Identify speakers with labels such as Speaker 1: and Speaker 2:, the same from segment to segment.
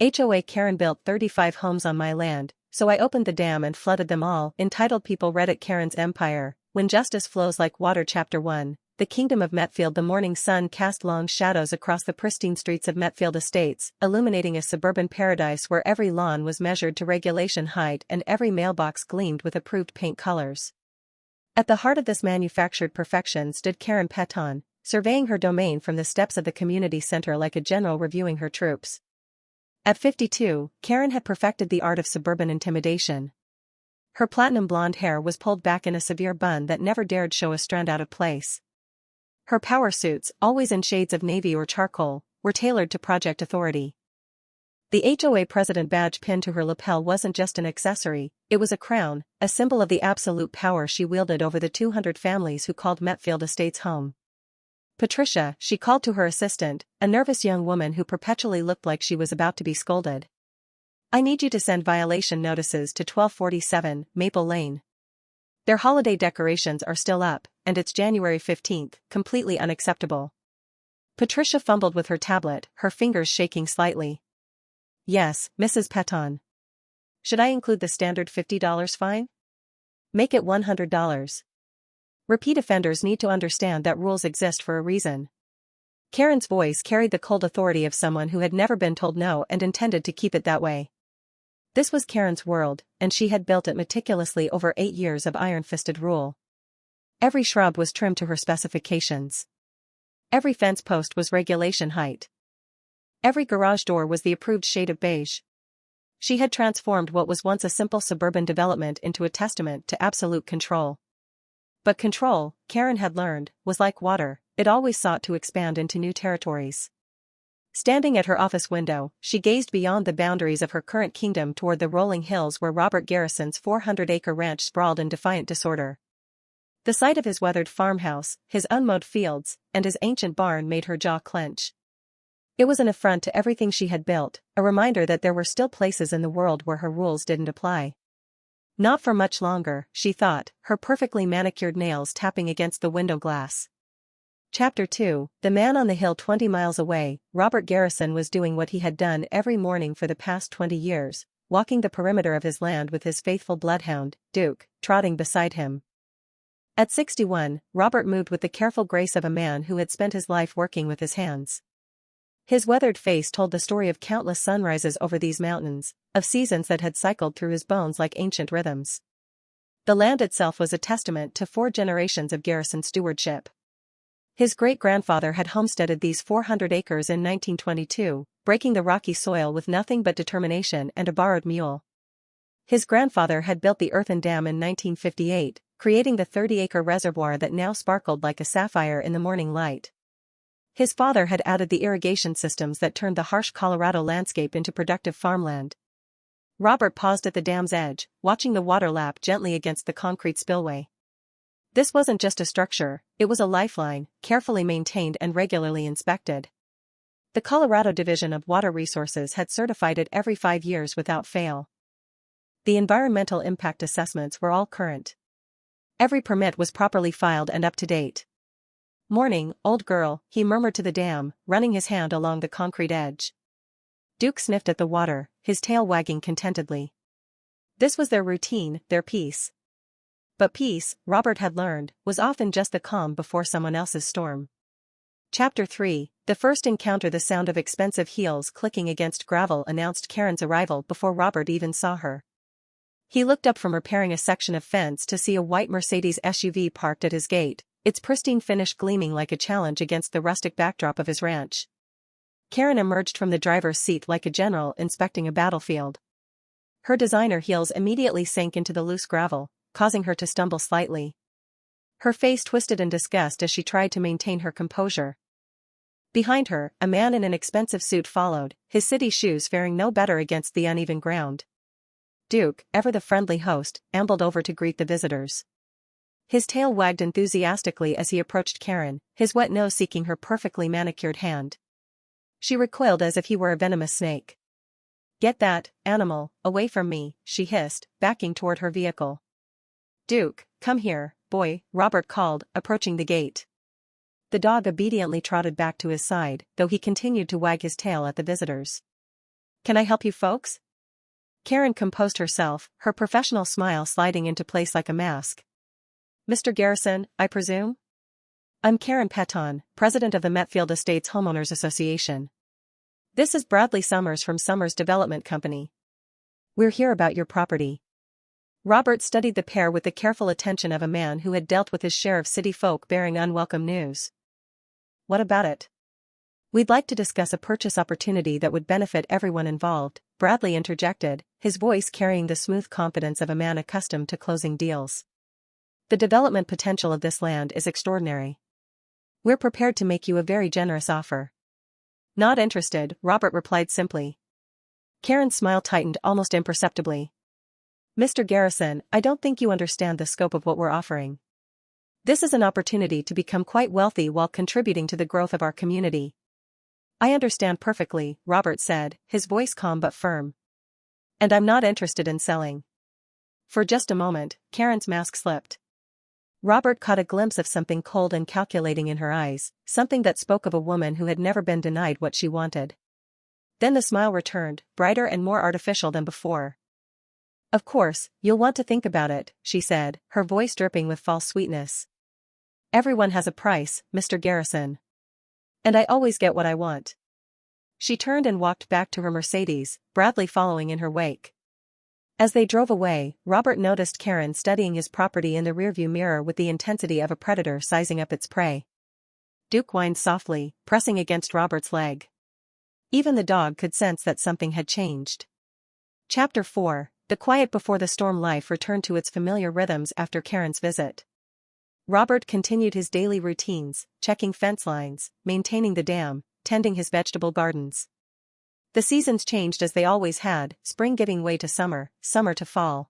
Speaker 1: HOA Karen built 35 homes on my land, so I opened the dam and flooded them all. Entitled People Reddit Karen's Empire, When Justice Flows Like Water. Chapter 1, The Kingdom of Metfield. The morning sun cast long shadows across the pristine streets of Metfield Estates, illuminating a suburban paradise where every lawn was measured to regulation height and every mailbox gleamed with approved paint colors. At the heart of this manufactured perfection stood Karen Peton, surveying her domain from the steps of the community center like a general reviewing her troops. At 52, Karen had perfected the art of suburban intimidation. Her platinum blonde hair was pulled back in a severe bun that never dared show a strand out of place. Her power suits, always in shades of navy or charcoal, were tailored to project authority. The HOA president badge pinned to her lapel wasn't just an accessory, it was a crown, a symbol of the absolute power she wielded over the 200 families who called Metfield Estates home. Patricia, she called to her assistant, a nervous young woman who perpetually looked like she was about to be scolded. I need you to send violation notices to 1247 Maple Lane. Their holiday decorations are still up, and it's January 15th, completely unacceptable. Patricia fumbled with her tablet, her fingers shaking slightly. Yes, Mrs. Peton. Should I include the standard $50 fine? Make it $100. Repeat offenders need to understand that rules exist for a reason. Karen's voice carried the cold authority of someone who had never been told no and intended to keep it that way. This was Karen's world, and she had built it meticulously over 8 years of iron-fisted rule. Every shrub was trimmed to her specifications. Every fence post was regulation height. Every garage door was the approved shade of beige. She had transformed what was once a simple suburban development into a testament to absolute control. But control, Karen had learned, was like water, it always sought to expand into new territories. Standing at her office window, she gazed beyond the boundaries of her current kingdom toward the rolling hills where Robert Garrison's 400-acre ranch sprawled in defiant disorder. The sight of his weathered farmhouse, his unmowed fields, and his ancient barn made her jaw clench. It was an affront to everything she had built, a reminder that there were still places in the world where her rules didn't apply. Not for much longer, she thought, her perfectly manicured nails tapping against the window glass. Chapter 2, The Man on the Hill. 20 miles away, Robert Garrison was doing what he had done every morning for the past 20 years, walking the perimeter of his land with his faithful bloodhound, Duke, trotting beside him. At 61, Robert moved with the careful grace of a man who had spent his life working with his hands. His weathered face told the story of countless sunrises over these mountains, of seasons that had cycled through his bones like ancient rhythms. The land itself was a testament to 4 generations of Garrison stewardship. His great-grandfather had homesteaded these 400 acres in 1922, breaking the rocky soil with nothing but determination and a borrowed mule. His grandfather had built the earthen dam in 1958, creating the 30-acre reservoir that now sparkled like a sapphire in the morning light. His father had added the irrigation systems that turned the harsh Colorado landscape into productive farmland. Robert paused at the dam's edge, watching the water lap gently against the concrete spillway. This wasn't just a structure, it was a lifeline, carefully maintained and regularly inspected. The Colorado Division of Water Resources had certified it every 5 years without fail. The environmental impact assessments were all current. Every permit was properly filed and up to date. Morning, old girl, he murmured to the dam, running his hand along the concrete edge. Duke sniffed at the water, his tail wagging contentedly. This was their routine, their peace. But peace, Robert had learned, was often just the calm before someone else's storm. Chapter 3, The first encounter. The sound of expensive heels clicking against gravel announced Karen's arrival before Robert even saw her. He looked up from repairing a section of fence to see a white Mercedes SUV parked at his gate, its pristine finish gleaming like a challenge against the rustic backdrop of his ranch. Karen emerged from the driver's seat like a general inspecting a battlefield. Her designer heels immediately sank into the loose gravel, causing her to stumble slightly. Her face twisted in disgust as she tried to maintain her composure. Behind her, a man in an expensive suit followed, his city shoes faring no better against the uneven ground. Duke, ever the friendly host, ambled over to greet the visitors. His tail wagged enthusiastically as he approached Karen, his wet nose seeking her perfectly manicured hand. She recoiled as if he were a venomous snake. "Get that, animal, away from me," she hissed, backing toward her vehicle. "Duke, come here, boy," Robert called, approaching the gate. The dog obediently trotted back to his side, though he continued to wag his tail at the visitors. Can I help you folks? Karen composed herself, her professional smile sliding into place like a mask. Mr. Garrison, I presume? I'm Karen Peton, president of the Metfield Estates Homeowners Association. This is Bradley Summers from Summers Development Company. We're here about your property. Robert studied the pair with the careful attention of a man who had dealt with his share of city folk bearing unwelcome news. What about it? We'd like to discuss a purchase opportunity that would benefit everyone involved, Bradley interjected, his voice carrying the smooth confidence of a man accustomed to closing deals. The development potential of this land is extraordinary. We're prepared to make you a very generous offer. Not interested, Robert replied simply. Karen's smile tightened almost imperceptibly. Mr. Garrison, I don't think you understand the scope of what we're offering. This is an opportunity to become quite wealthy while contributing to the growth of our community. I understand perfectly, Robert said, his voice calm but firm. And I'm not interested in selling. For just a moment, Karen's mask slipped. Robert caught a glimpse of something cold and calculating in her eyes, something that spoke of a woman who had never been denied what she wanted. Then the smile returned, brighter and more artificial than before. Of course, you'll want to think about it, she said, her voice dripping with false sweetness. Everyone has a price, Mr. Garrison. And I always get what I want. She turned and walked back to her Mercedes, Bradley following in her wake. As they drove away, Robert noticed Karen studying his property in the rearview mirror with the intensity of a predator sizing up its prey. Duke whined softly, pressing against Robert's leg. Even the dog could sense that something had changed. Chapter 4. The quiet before the storm life returned to its familiar rhythms after Karen's visit. Robert continued his daily routines, checking fence lines, maintaining the dam, tending his vegetable gardens. The seasons changed as they always had, spring giving way to summer, summer to fall.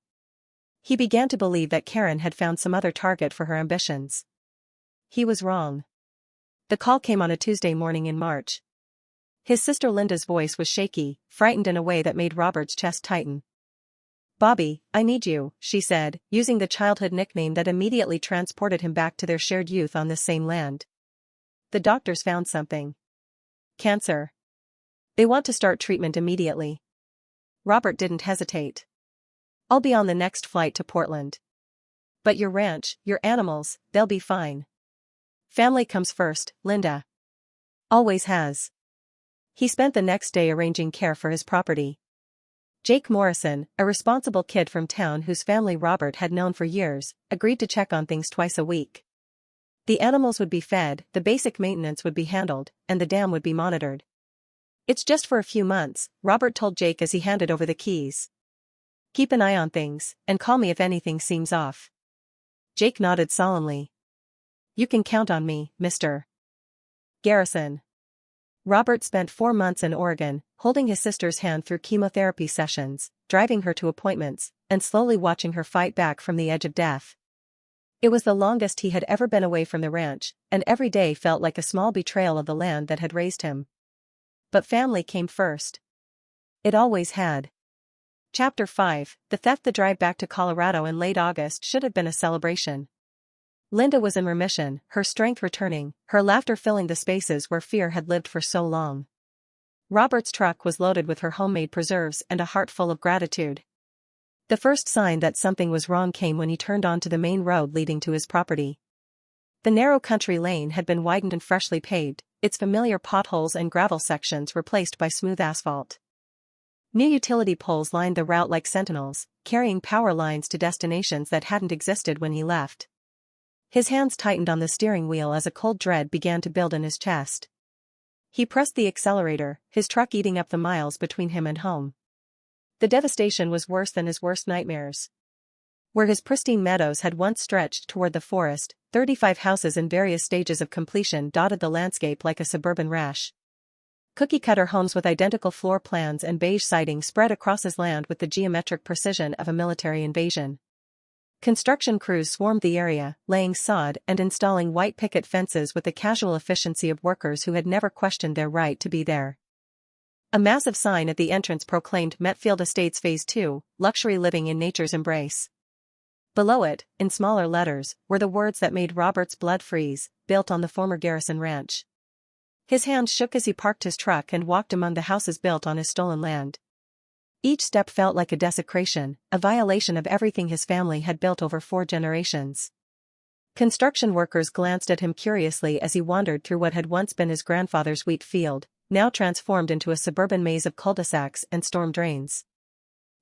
Speaker 1: He began to believe that Karen had found some other target for her ambitions. He was wrong. The call came on a Tuesday morning in March. His sister Linda's voice was shaky, frightened in a way that made Robert's chest tighten. Bobby, I need you, she said, using the childhood nickname that immediately transported him back to their shared youth on this same land. The doctors found something. Cancer. They want to start treatment immediately. Robert didn't hesitate. I'll be on the next flight to Portland. But your ranch, your animals, they'll be fine. Family comes first, Linda. Always has. He spent the next day arranging care for his property. Jake Morrison, a responsible kid from town whose family Robert had known for years, agreed to check on things twice a week. The animals would be fed, the basic maintenance would be handled, and the dam would be monitored. It's just for a few months, Robert told Jake as he handed over the keys. Keep an eye on things, and call me if anything seems off. Jake nodded solemnly. You can count on me, Mr. Garrison. Robert spent 4 months in Oregon, holding his sister's hand through chemotherapy sessions, driving her to appointments, and slowly watching her fight back from the edge of death. It was the longest he had ever been away from the ranch, and every day felt like a small betrayal of the land that had raised him. But family came first. It always had. Chapter 5. The theft. The drive back to Colorado in late August should have been a celebration. Linda was in remission, her strength returning, her laughter filling the spaces where fear had lived for so long. Robert's truck was loaded with her homemade preserves and a heart full of gratitude. The first sign that something was wrong came when he turned onto the main road leading to his property. The narrow country lane had been widened and freshly paved, its familiar potholes and gravel sections replaced by smooth asphalt. New utility poles lined the route like sentinels, carrying power lines to destinations that hadn't existed when he left. His hands tightened on the steering wheel as a cold dread began to build in his chest. He pressed the accelerator, his truck eating up the miles between him and home. The devastation was worse than his worst nightmares. Where his pristine meadows had once stretched toward the forest, 35 houses in various stages of completion dotted the landscape like a suburban rash. Cookie-cutter homes with identical floor plans and beige siding spread across his land with the geometric precision of a military invasion. Construction crews swarmed the area, laying sod and installing white picket fences with the casual efficiency of workers who had never questioned their right to be there. A massive sign at the entrance proclaimed Metfield Estates Phase 2, luxury living in nature's embrace. Below it, in smaller letters, were the words that made Robert's blood freeze, built on the former Garrison Ranch. His hand shook as he parked his truck and walked among the houses built on his stolen land, Each step felt like a desecration, a violation of everything his family had built over 4 generations. Construction workers glanced at him curiously as he wandered through what had once been his grandfather's wheat field, now transformed into a suburban maze of cul-de-sacs and storm drains.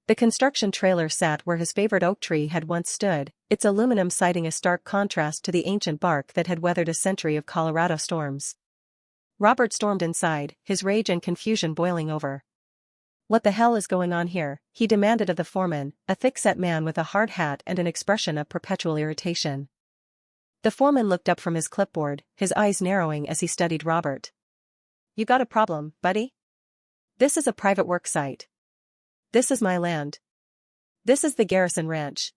Speaker 1: The construction trailer sat where his favorite oak tree had once stood, its aluminum siding a stark contrast to the ancient bark that had weathered a century of Colorado storms. Robert stormed inside, his rage and confusion boiling over. "What the hell is going on here?" he demanded of the foreman, a thick-set man with a hard hat and an expression of perpetual irritation. The foreman looked up from his clipboard, his eyes narrowing as he studied Robert. "You got a problem, buddy? This is a private work site. This is my land. This is the Garrison Ranch.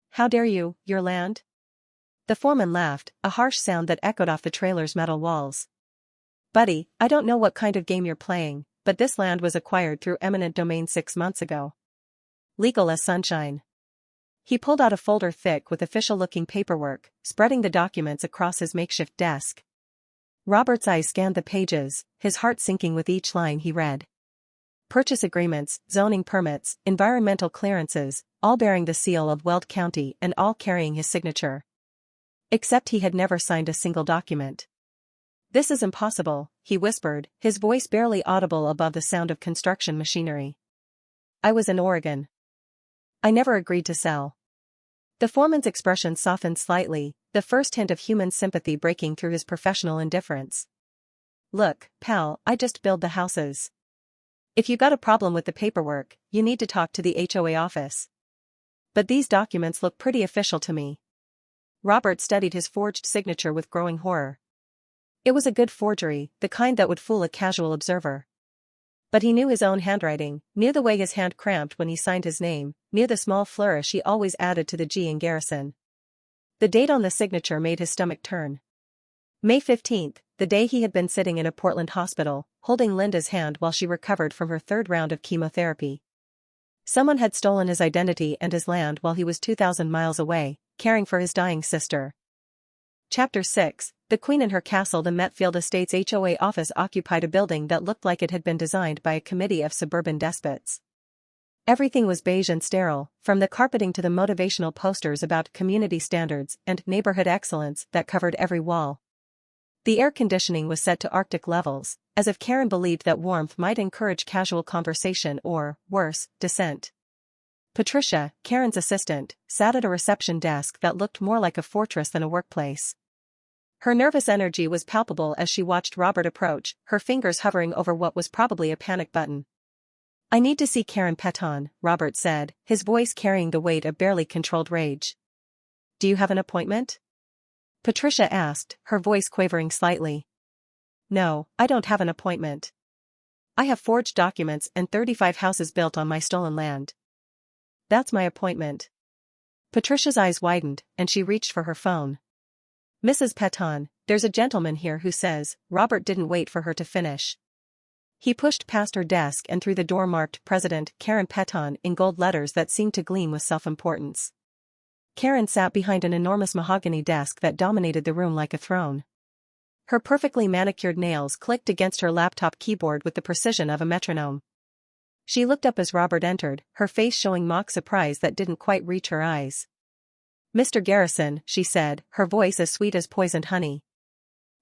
Speaker 1: How dare you, your land?" The foreman laughed, a harsh sound that echoed off the trailer's metal walls. "Buddy, I don't know what kind of game you're playing, but this land was acquired through eminent domain 6 months ago. Legal as sunshine." He pulled out a folder thick with official-looking paperwork, spreading the documents across his makeshift desk. Robert's eyes scanned the pages, his heart sinking with each line he read. Purchase agreements, zoning permits, environmental clearances, all bearing the seal of Weld County and all carrying his signature. Except he had never signed a single document. "This is impossible," he whispered, his voice barely audible above the sound of construction machinery. "I was in Oregon. I never agreed to sell." The foreman's expression softened slightly, the first hint of human sympathy breaking through his professional indifference. "Look, pal, I just build the houses. If you got a problem with the paperwork, you need to talk to the HOA office. But these documents look pretty official to me." Robert studied his forged signature with growing horror. It was a good forgery, the kind that would fool a casual observer. But he knew his own handwriting, knew the way his hand cramped when he signed his name, knew the small flourish he always added to the G in Garrison. The date on the signature made his stomach turn. May 15th, the day he had been sitting in a Portland hospital, holding Linda's hand while she recovered from her 3rd round of chemotherapy. Someone had stolen his identity and his land while he was 2,000 miles away, caring for his dying sister. Chapter 6, The Queen and Her Castle. The Metfield Estates HOA office occupied a building that looked like it had been designed by a committee of suburban despots. Everything was beige and sterile, from the carpeting to the motivational posters about community standards and neighborhood excellence that covered every wall. The air conditioning was set to Arctic levels, as if Karen believed that warmth might encourage casual conversation or, worse, dissent. Patricia, Karen's assistant, sat at a reception desk that looked more like a fortress than a workplace. Her nervous energy was palpable as she watched Robert approach, her fingers hovering over what was probably a panic button. "I need to see Karen Peton," Robert said, his voice carrying the weight of barely controlled rage. "Do you have an appointment?" Patricia asked, her voice quavering slightly. "No, I don't have an appointment. I have forged documents and 35 houses built on my stolen land. That's my appointment." Patricia's eyes widened, and she reached for her phone. "Mrs. Peton, there's a gentleman here who says," Robert didn't wait for her to finish. He pushed past her desk and through the door marked President Karen Peton in gold letters that seemed to gleam with self-importance. Karen sat behind an enormous mahogany desk that dominated the room like a throne. Her perfectly manicured nails clicked against her laptop keyboard with the precision of a metronome. She looked up as Robert entered, her face showing mock surprise that didn't quite reach her eyes. "Mr. Garrison," she said, her voice as sweet as poisoned honey.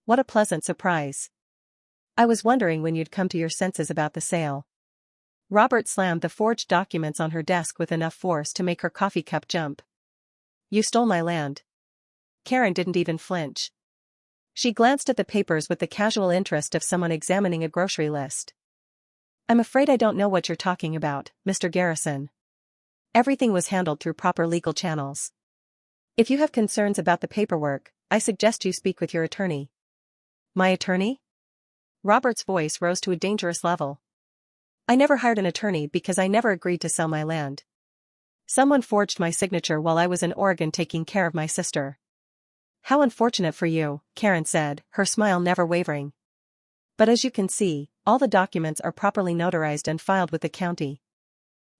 Speaker 1: "What a pleasant surprise. I was wondering when you'd come to your senses about the sale." Robert slammed the forged documents on her desk with enough force to make her coffee cup jump. "You stole my land." Karen didn't even flinch. She glanced at the papers with the casual interest of someone examining a grocery list. "I'm afraid I don't know what you're talking about, Mr. Garrison. Everything was handled through proper legal channels. If you have concerns about the paperwork, I suggest you speak with your attorney." "My attorney?" Robert's voice rose to a dangerous level. "I never hired an attorney because I never agreed to sell my land. Someone forged my signature while I was in Oregon taking care of my sister." "How unfortunate for you," Karen said, her smile never wavering. "But as you can see, all the documents are properly notarized and filed with the county.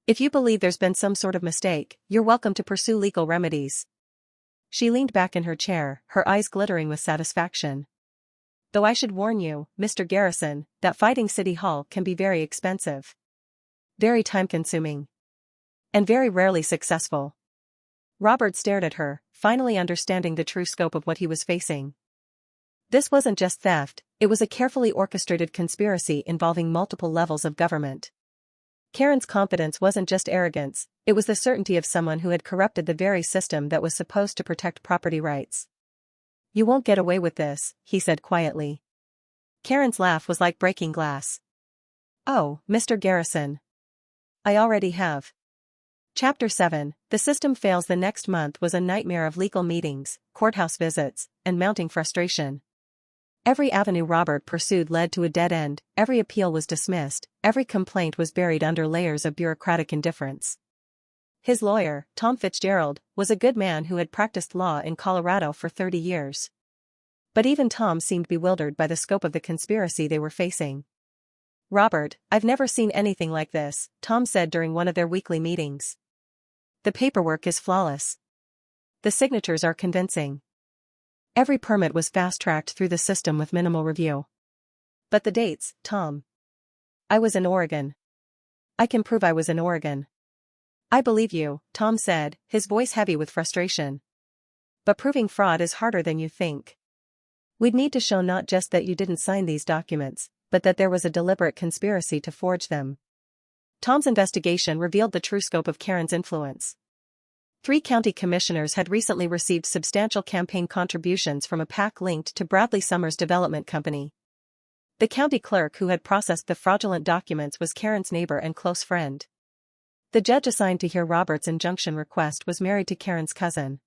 Speaker 1: If you believe there's been some sort of mistake, you're welcome to pursue legal remedies." She leaned back in her chair, her eyes glittering with satisfaction. "Though I should warn you, Mr. Garrison, that fighting City Hall can be very expensive. very time-consuming, and very rarely successful. Robert stared at her, finally understanding the true scope of what he was facing. This wasn't just theft, it was a carefully orchestrated conspiracy involving multiple levels of government. Karen's confidence wasn't just arrogance, it was the certainty of someone who had corrupted the very system that was supposed to protect property rights. "You won't get away with this," he said quietly. Karen's laugh was like breaking glass. "Oh, Mr. Garrison. I already have." Chapter 7, The System Fails. The next month was a nightmare of legal meetings, courthouse visits, and mounting frustration. Every avenue Robert pursued led to a dead end, every appeal was dismissed, every complaint was buried under layers of bureaucratic indifference. His lawyer, Tom Fitzgerald, was a good man who had practiced law in Colorado for 30 years. But even Tom seemed bewildered by the scope of the conspiracy they were facing. "Robert, I've never seen anything like this," Tom said during one of their weekly meetings. "The paperwork is flawless. The signatures are convincing. Every permit was fast-tracked through the system with minimal review. But the dates, Tom. I was in Oregon. I can prove I was in Oregon." "I believe you," Tom said, his voice heavy with frustration. "But proving fraud is harder than you think. We'd need to show not just that you didn't sign these documents, but that there was a deliberate conspiracy to forge them." Tom's investigation revealed the true scope of Karen's influence. 3 county commissioners had recently received substantial campaign contributions from a PAC linked to Bradley Summers Development Company. The county clerk who had processed the fraudulent documents was Karen's neighbor and close friend. The judge assigned to hear Robert's injunction request was married to Karen's cousin.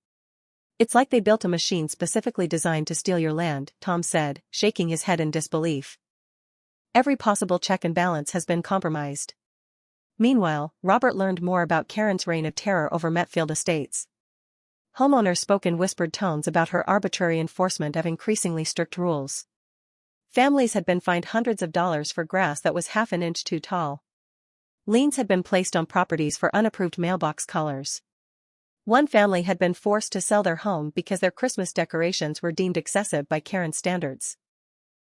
Speaker 1: "It's like they built a machine specifically designed to steal your land," Tom said, shaking his head in disbelief. "Every possible check and balance has been compromised." Meanwhile, Robert learned more about Karen's reign of terror over Metfield Estates. Homeowners spoke in whispered tones about her arbitrary enforcement of increasingly strict rules. Families had been fined hundreds of dollars for grass that was half an inch too tall. Liens had been placed on properties for unapproved mailbox colors. One family had been forced to sell their home because their Christmas decorations were deemed excessive by Karen's standards.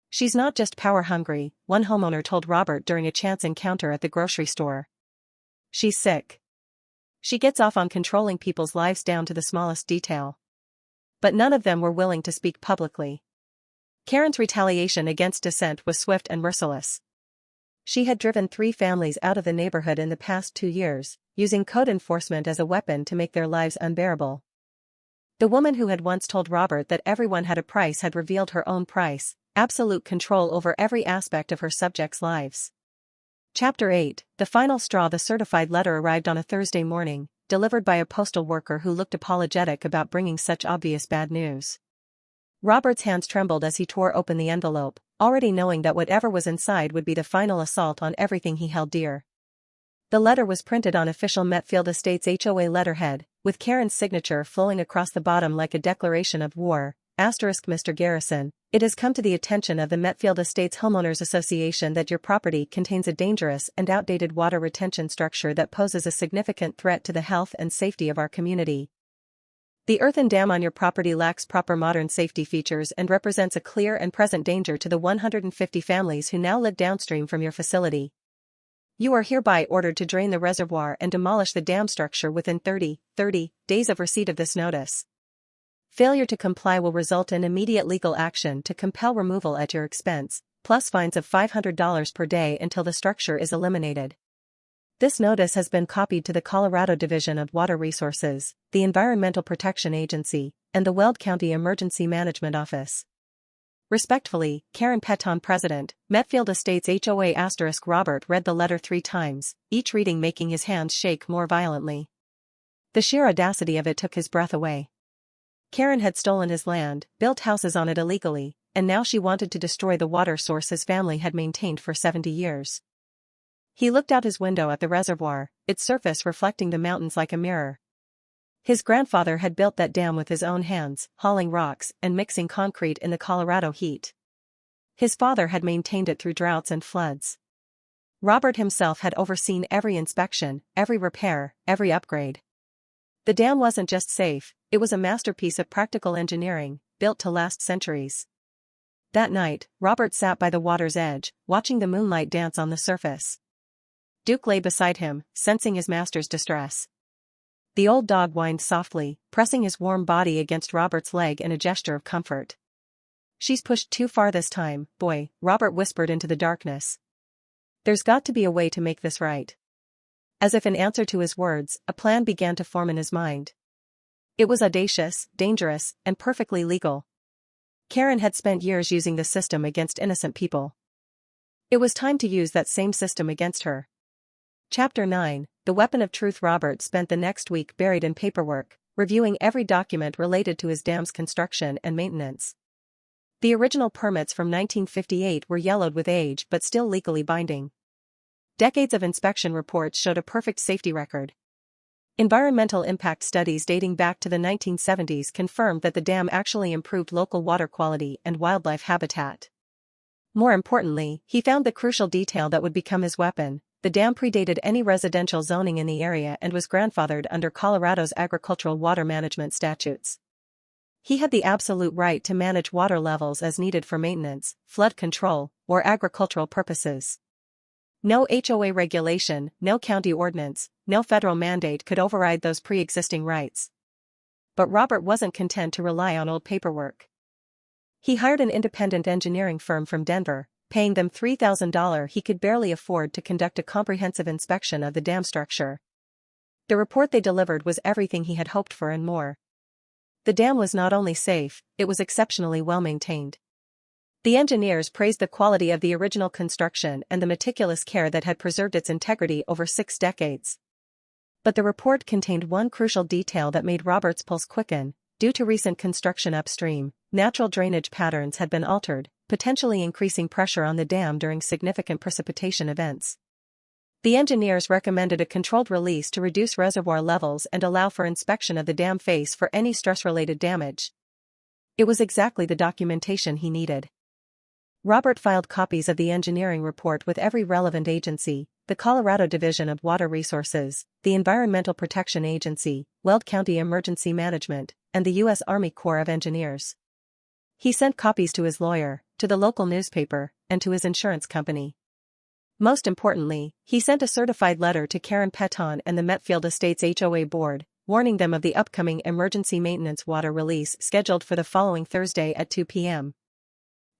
Speaker 1: "She's not just power-hungry," one homeowner told Robert during a chance encounter at the grocery store. "She's sick. She gets off on controlling people's lives down to the smallest detail." But none of them were willing to speak publicly. Karen's retaliation against dissent was swift and merciless. She had driven 3 families out of the neighborhood in the past 2 years, using code enforcement as a weapon to make their lives unbearable. The woman who had once told Robert that everyone had a price had revealed her own price, absolute control over every aspect of her subjects' lives. Chapter 8, The Final Straw. The certified letter arrived on a Thursday morning, delivered by a postal worker who looked apologetic about bringing such obvious bad news. Robert's hands trembled as he tore open the envelope, already knowing that whatever was inside would be the final assault on everything he held dear. The letter was printed on official Metfield Estates HOA letterhead, with Karen's signature flowing across the bottom like a declaration of war. Mr. Garrison, it has come to the attention of the Metfield Estates Homeowners Association that your property contains a dangerous and outdated water retention structure that poses a significant threat to the health and safety of our community. The earthen dam on your property lacks proper modern safety features and represents a clear and present danger to the 150 families who now live downstream from your facility. You are hereby ordered to drain the reservoir and demolish the dam structure within 30 days of receipt of this notice. Failure to comply will result in immediate legal action to compel removal at your expense, plus fines of $500 per day until the structure is eliminated. This notice has been copied to the Colorado Division of Water Resources, the Environmental Protection Agency, and the Weld County Emergency Management Office. Respectfully, Karen Peton, President, Metfield Estates HOA. Robert read the letter 3 times, each reading making his hands shake more violently. The sheer audacity of it took his breath away. Karen had stolen his land, built houses on it illegally, and now she wanted to destroy the water source his family had maintained for 70 years. He looked out his window at the reservoir, its surface reflecting the mountains like a mirror. His grandfather had built that dam with his own hands, hauling rocks and mixing concrete in the Colorado heat. His father had maintained it through droughts and floods. Robert himself had overseen every inspection, every repair, every upgrade. The dam wasn't just safe, it was a masterpiece of practical engineering, built to last centuries. That night, Robert sat by the water's edge, watching the moonlight dance on the surface. Duke lay beside him, sensing his master's distress. The old dog whined softly, pressing his warm body against Robert's leg in a gesture of comfort. "She's pushed too far this time, boy," Robert whispered into the darkness. "There's got to be a way to make this right." As if in answer to his words, a plan began to form in his mind. It was audacious, dangerous, and perfectly legal. Karen had spent years using the system against innocent people. It was time to use that same system against her. Chapter 9, The Weapon of Truth. Robert spent the next week buried in paperwork, reviewing every document related to his dam's construction and maintenance. The original permits from 1958 were yellowed with age but still legally binding. Decades of inspection reports showed a perfect safety record. Environmental impact studies dating back to the 1970s confirmed that the dam actually improved local water quality and wildlife habitat. More importantly, he found the crucial detail that would become his weapon. The dam predated any residential zoning in the area and was grandfathered under Colorado's agricultural water management statutes. He had the absolute right to manage water levels as needed for maintenance, flood control, or agricultural purposes. No HOA regulation, no county ordinance, no federal mandate could override those pre-existing rights. But Robert wasn't content to rely on old paperwork. He hired an independent engineering firm from Denver, paying them $3,000. He could barely afford to conduct a comprehensive inspection of the dam structure. The report they delivered was everything he had hoped for and more. The dam was not only safe, it was exceptionally well maintained. The engineers praised the quality of the original construction and the meticulous care that had preserved its integrity over 6 decades. But the report contained one crucial detail that made Robert's pulse quicken. Due to recent construction upstream, natural drainage patterns had been altered, potentially increasing pressure on the dam during significant precipitation events. The engineers recommended a controlled release to reduce reservoir levels and allow for inspection of the dam face for any stress-related damage. It was exactly the documentation he needed. Robert filed copies of the engineering report with every relevant agency: the Colorado Division of Water Resources, the Environmental Protection Agency, Weld County Emergency Management, and the U.S. Army Corps of Engineers. He sent copies to his lawyer, to the local newspaper, and to his insurance company. Most importantly, he sent a certified letter to Karen Peton and the Metfield Estates HOA board, warning them of the upcoming emergency maintenance water release scheduled for the following Thursday at 2 p.m.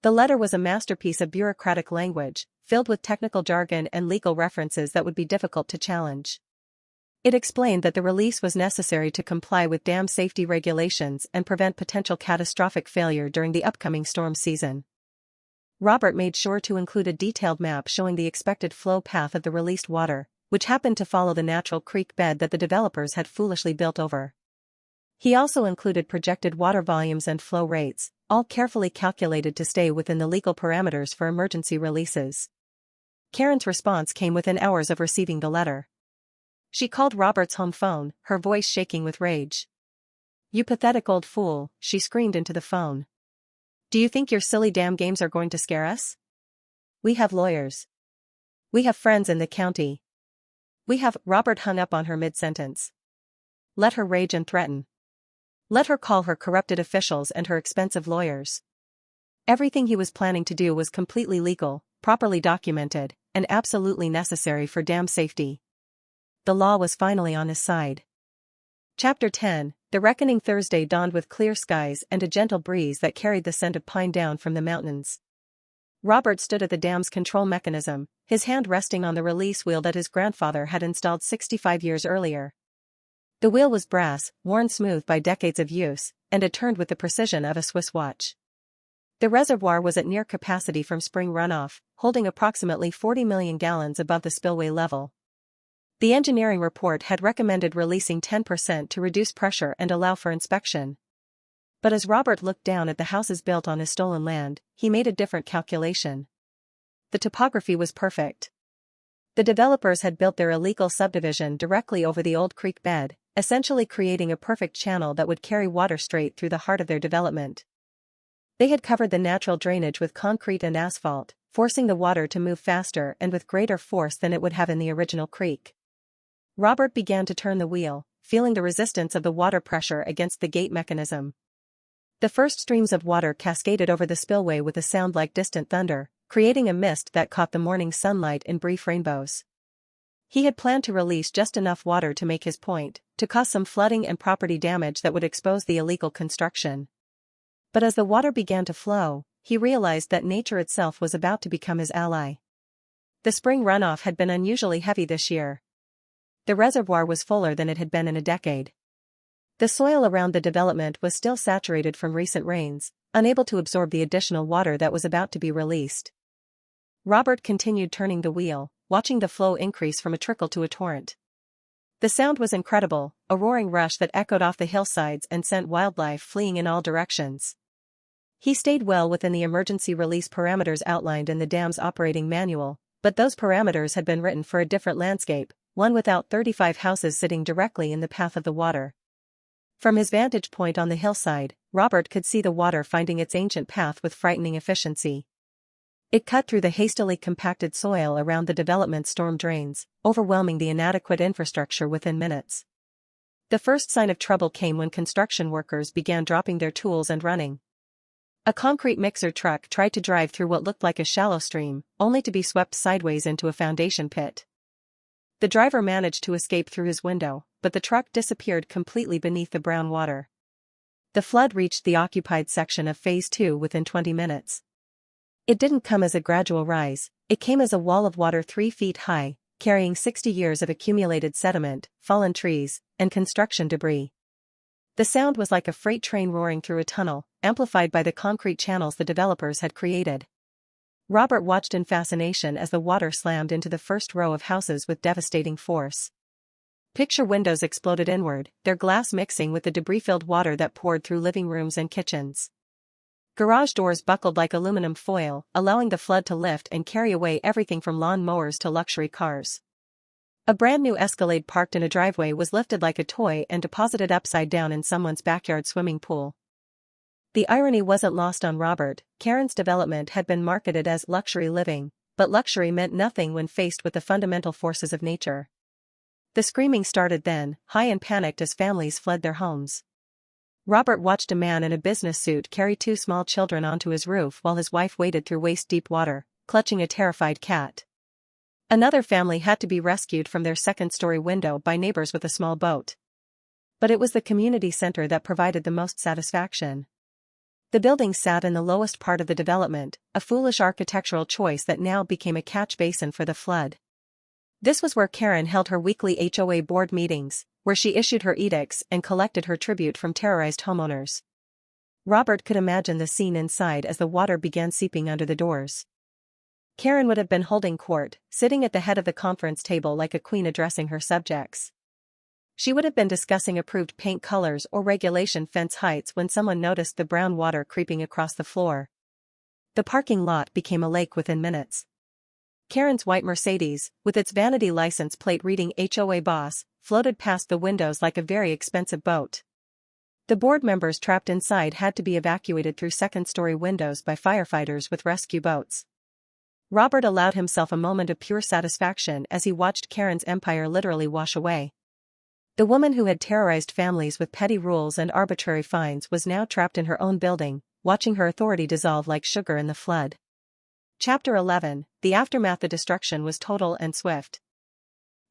Speaker 1: The letter was a masterpiece of bureaucratic language, filled with technical jargon and legal references that would be difficult to challenge. It explained that the release was necessary to comply with dam safety regulations and prevent potential catastrophic failure during the upcoming storm season. Robert made sure to include a detailed map showing the expected flow path of the released water, which happened to follow the natural creek bed that the developers had foolishly built over. He also included projected water volumes and flow rates, all carefully calculated to stay within the legal parameters for emergency releases. Karen's response came within hours of receiving the letter. She called Robert's home phone, her voice shaking with rage. "You pathetic old fool," she screamed into the phone. "Do you think your silly dam games are going to scare us? We have lawyers. We have friends in the county. We have—" Robert hung up on her mid-sentence. Let her rage and threaten. Let her call her corrupted officials and her expensive lawyers. Everything he was planning to do was completely legal, properly documented, and absolutely necessary for dam safety. The law was finally on his side. Chapter 10, The Reckoning. Thursday dawned with clear skies and a gentle breeze that carried the scent of pine down from the mountains. Robert stood at the dam's control mechanism, his hand resting on the release wheel that his grandfather had installed 65 years earlier. The wheel was brass, worn smooth by decades of use, and it turned with the precision of a Swiss watch. The reservoir was at near capacity from spring runoff, holding approximately 40 million gallons above the spillway level. The engineering report had recommended releasing 10% to reduce pressure and allow for inspection. But as Robert looked down at the houses built on his stolen land, he made a different calculation. The topography was perfect. The developers had built their illegal subdivision directly over the old creek bed, essentially creating a perfect channel that would carry water straight through the heart of their development. They had covered the natural drainage with concrete and asphalt, forcing the water to move faster and with greater force than it would have in the original creek. Robert began to turn the wheel, feeling the resistance of the water pressure against the gate mechanism. The first streams of water cascaded over the spillway with a sound like distant thunder, creating a mist that caught the morning sunlight in brief rainbows. He had planned to release just enough water to make his point, to cause some flooding and property damage that would expose the illegal construction. But as the water began to flow, he realized that nature itself was about to become his ally. The spring runoff had been unusually heavy this year. The reservoir was fuller than it had been in a decade. The soil around the development was still saturated from recent rains, unable to absorb the additional water that was about to be released. Robert continued turning the wheel, watching the flow increase from a trickle to a torrent. The sound was incredible, a roaring rush that echoed off the hillsides and sent wildlife fleeing in all directions. He stayed well within the emergency release parameters outlined in the dam's operating manual, but those parameters had been written for a different landscape, one without 35 houses sitting directly in the path of the water. From his vantage point on the hillside, Robert could see the water finding its ancient path with frightening efficiency. It cut through the hastily compacted soil around the development's storm drains, overwhelming the inadequate infrastructure within minutes. The first sign of trouble came when construction workers began dropping their tools and running. A concrete mixer truck tried to drive through what looked like a shallow stream, only to be swept sideways into a foundation pit. The driver managed to escape through his window, but the truck disappeared completely beneath the brown water. The flood reached the occupied section of Phase 2 within 20 minutes. It didn't come as a gradual rise, it came as a wall of water 3 feet high, carrying 60 years of accumulated sediment, fallen trees, and construction debris. The sound was like a freight train roaring through a tunnel, amplified by the concrete channels the developers had created. Robert watched in fascination as the water slammed into the first row of houses with devastating force. Picture windows exploded inward, their glass mixing with the debris-filled water that poured through living rooms and kitchens. Garage doors buckled like aluminum foil, allowing the flood to lift and carry away everything from lawn mowers to luxury cars. A brand new Escalade parked in a driveway was lifted like a toy and deposited upside down in someone's backyard swimming pool. The irony wasn't lost on Robert. Karen's development had been marketed as luxury living, but luxury meant nothing when faced with the fundamental forces of nature. The screaming started then, high and panicked as families fled their homes. Robert watched a man in a business suit carry 2 small children onto his roof while his wife waded through waist-deep water, clutching a terrified cat. Another family had to be rescued from their second-story window by neighbors with a small boat. But it was the community center that provided the most satisfaction. The building sat in the lowest part of the development, a foolish architectural choice that now became a catch basin for the flood. This was where Karen held her weekly HOA board meetings, where she issued her edicts and collected her tribute from terrorized homeowners. Robert could imagine the scene inside as the water began seeping under the doors. Karen would have been holding court, sitting at the head of the conference table like a queen addressing her subjects. She would have been discussing approved paint colors or regulation fence heights when someone noticed the brown water creeping across the floor. The parking lot became a lake within minutes. Karen's white Mercedes, with its vanity license plate reading HOA Boss, floated past the windows like a very expensive boat. The board members trapped inside had to be evacuated through second-story windows by firefighters with rescue boats. Robert allowed himself a moment of pure satisfaction as he watched Karen's empire literally wash away. The woman who had terrorized families with petty rules and arbitrary fines was now trapped in her own building, watching her authority dissolve like sugar in the flood. Chapter 11, The Aftermath. The destruction was total and swift.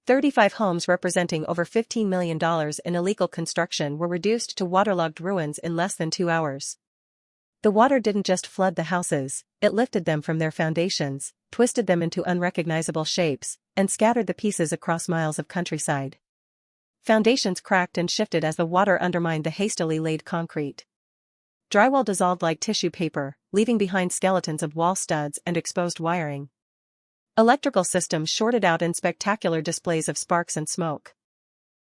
Speaker 1: 35 homes representing over $15 million in illegal construction were reduced to waterlogged ruins in less than 2 hours. The water didn't just flood the houses, it lifted them from their foundations, twisted them into unrecognizable shapes, and scattered the pieces across miles of countryside. Foundations cracked and shifted as the water undermined the hastily laid concrete. Drywall dissolved like tissue paper, leaving behind skeletons of wall studs and exposed wiring. Electrical systems shorted out in spectacular displays of sparks and smoke.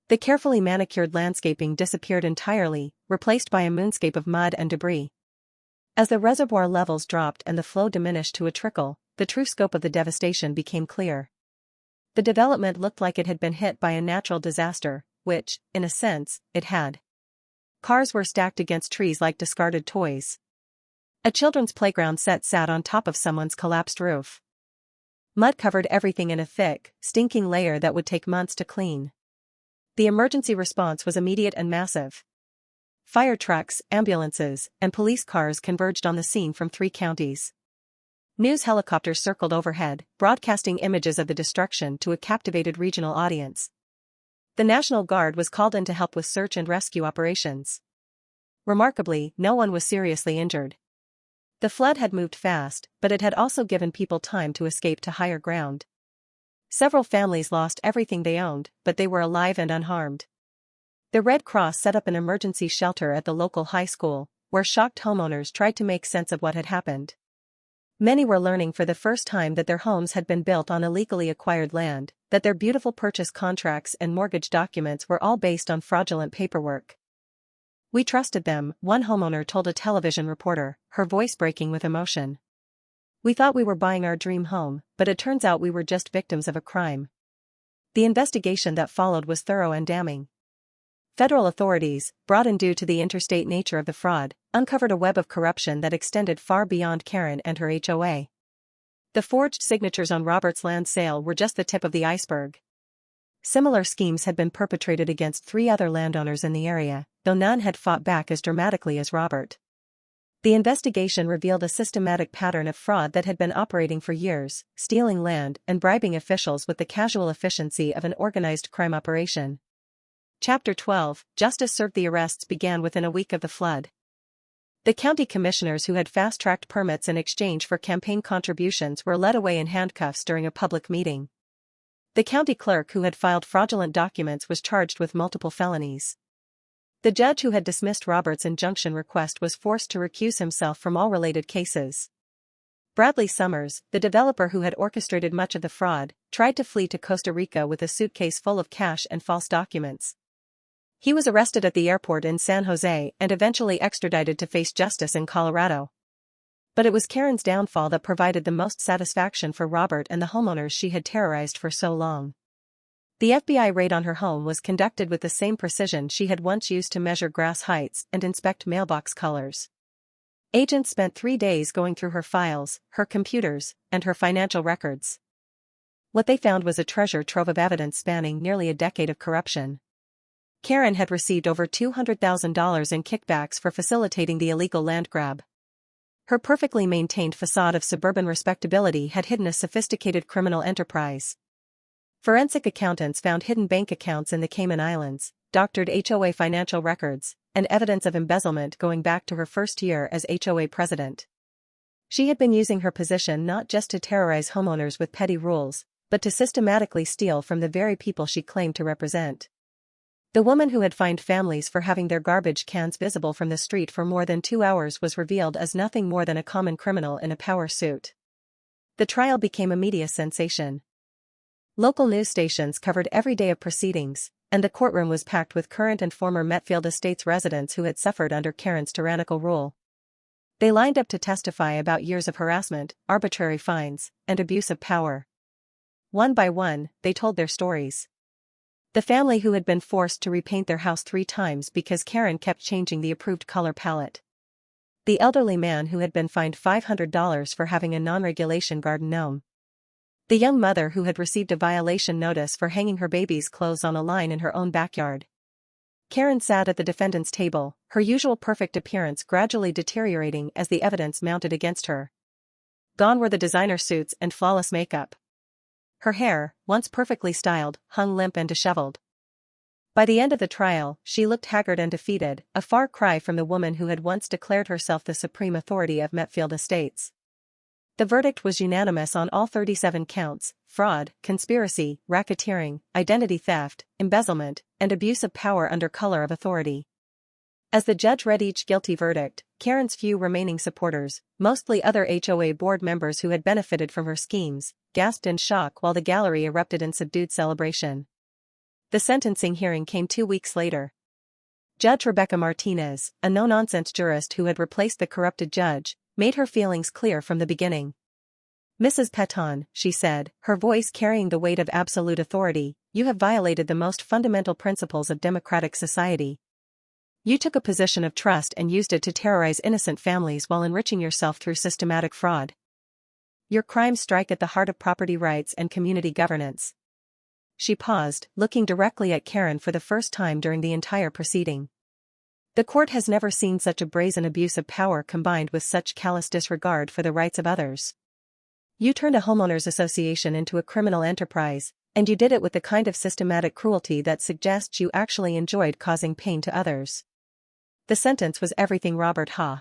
Speaker 1: The carefully manicured landscaping disappeared entirely, replaced by a moonscape of mud and debris. As the reservoir levels dropped and the flow diminished to a trickle, the true scope of the devastation became clear. The development looked like it had been hit by a natural disaster, which, in a sense, it had. Cars were stacked against trees like discarded toys. A children's playground set sat on top of someone's collapsed roof. Mud covered everything in a thick, stinking layer that would take months to clean. The emergency response was immediate and massive. Fire trucks, ambulances, and police cars converged on the scene from 3 counties. News helicopters circled overhead, broadcasting images of the destruction to a captivated regional audience. The National Guard was called in to help with search and rescue operations. Remarkably, no one was seriously injured. The flood had moved fast, but it had also given people time to escape to higher ground. Several families lost everything they owned, but they were alive and unharmed. The Red Cross set up an emergency shelter at the local high school, where shocked homeowners tried to make sense of what had happened. Many were learning for the first time that their homes had been built on illegally acquired land, that their beautiful purchase contracts and mortgage documents were all based on fraudulent paperwork. "We trusted them," one homeowner told a television reporter, her voice breaking with emotion. "We thought we were buying our dream home, but it turns out we were just victims of a crime." The investigation that followed was thorough and damning. Federal authorities, brought in due to the interstate nature of the fraud, uncovered a web of corruption that extended far beyond Karen and her HOA. The forged signatures on Robert's land sale were just the tip of the iceberg. Similar schemes had been perpetrated against 3 other landowners in the area, though none had fought back as dramatically as Robert. The investigation revealed a systematic pattern of fraud that had been operating for years, stealing land and bribing officials with the casual efficiency of an organized crime operation. Chapter 12, Justice Served. The arrests began within a week of the flood. The county commissioners who had fast-tracked permits in exchange for campaign contributions were led away in handcuffs during a public meeting. The county clerk who had filed fraudulent documents was charged with multiple felonies. The judge who had dismissed Robert's injunction request was forced to recuse himself from all related cases. Bradley Summers, the developer who had orchestrated much of the fraud, tried to flee to Costa Rica with a suitcase full of cash and false documents. He was arrested at the airport in San Jose and eventually extradited to face justice in Colorado. But it was Karen's downfall that provided the most satisfaction for Robert and the homeowners she had terrorized for so long. The FBI raid on her home was conducted with the same precision she had once used to measure grass heights and inspect mailbox colors. Agents spent 3 days going through her files, her computers, and her financial records. What they found was a treasure trove of evidence spanning nearly a decade of corruption. Karen had received over $200,000 in kickbacks for facilitating the illegal land grab. Her perfectly maintained facade of suburban respectability had hidden a sophisticated criminal enterprise. Forensic accountants found hidden bank accounts in the Cayman Islands, doctored HOA financial records, and evidence of embezzlement going back to her first year as HOA president. She had been using her position not just to terrorize homeowners with petty rules, but to systematically steal from the very people she claimed to represent. The woman who had fined families for having their garbage cans visible from the street for more than 2 hours was revealed as nothing more than a common criminal in a power suit. The trial became a media sensation. Local news stations covered every day of proceedings, and the courtroom was packed with current and former Metfield Estates residents who had suffered under Karen's tyrannical rule. They lined up to testify about years of harassment, arbitrary fines, and abuse of power. One by one, they told their stories. The family who had been forced to repaint their house 3 times because Karen kept changing the approved color palette. The elderly man who had been fined $500 for having a non-regulation garden gnome. The young mother who had received a violation notice for hanging her baby's clothes on a line in her own backyard. Karen sat at the defendant's table, her usual perfect appearance gradually deteriorating as the evidence mounted against her. Gone were the designer suits and flawless makeup. Her hair, once perfectly styled, hung limp and disheveled. By the end of the trial, she looked haggard and defeated, a far cry from the woman who had once declared herself the supreme authority of Metfield Estates. The verdict was unanimous on all 37 counts: fraud, conspiracy, racketeering, identity theft, embezzlement, and abuse of power under color of authority. As the judge read each guilty verdict, Karen's few remaining supporters, mostly other HOA board members who had benefited from her schemes, gasped in shock while the gallery erupted in subdued celebration. The sentencing hearing came 2 weeks later. Judge Rebecca Martinez, a no-nonsense jurist who had replaced the corrupted judge, made her feelings clear from the beginning. "Mrs. Peton," she said, her voice carrying the weight of absolute authority, "you have violated the most fundamental principles of democratic society. You took a position of trust and used it to terrorize innocent families while enriching yourself through systematic fraud. Your crimes strike at the heart of property rights and community governance." She paused, looking directly at Karen for the first time during the entire proceeding. The court has never seen such a brazen abuse of power combined with such callous disregard for the rights of others. You turned a homeowners association into a criminal enterprise, and you did it with the kind of systematic cruelty that suggests you actually enjoyed causing pain to others. The sentence was everything Robert Ha.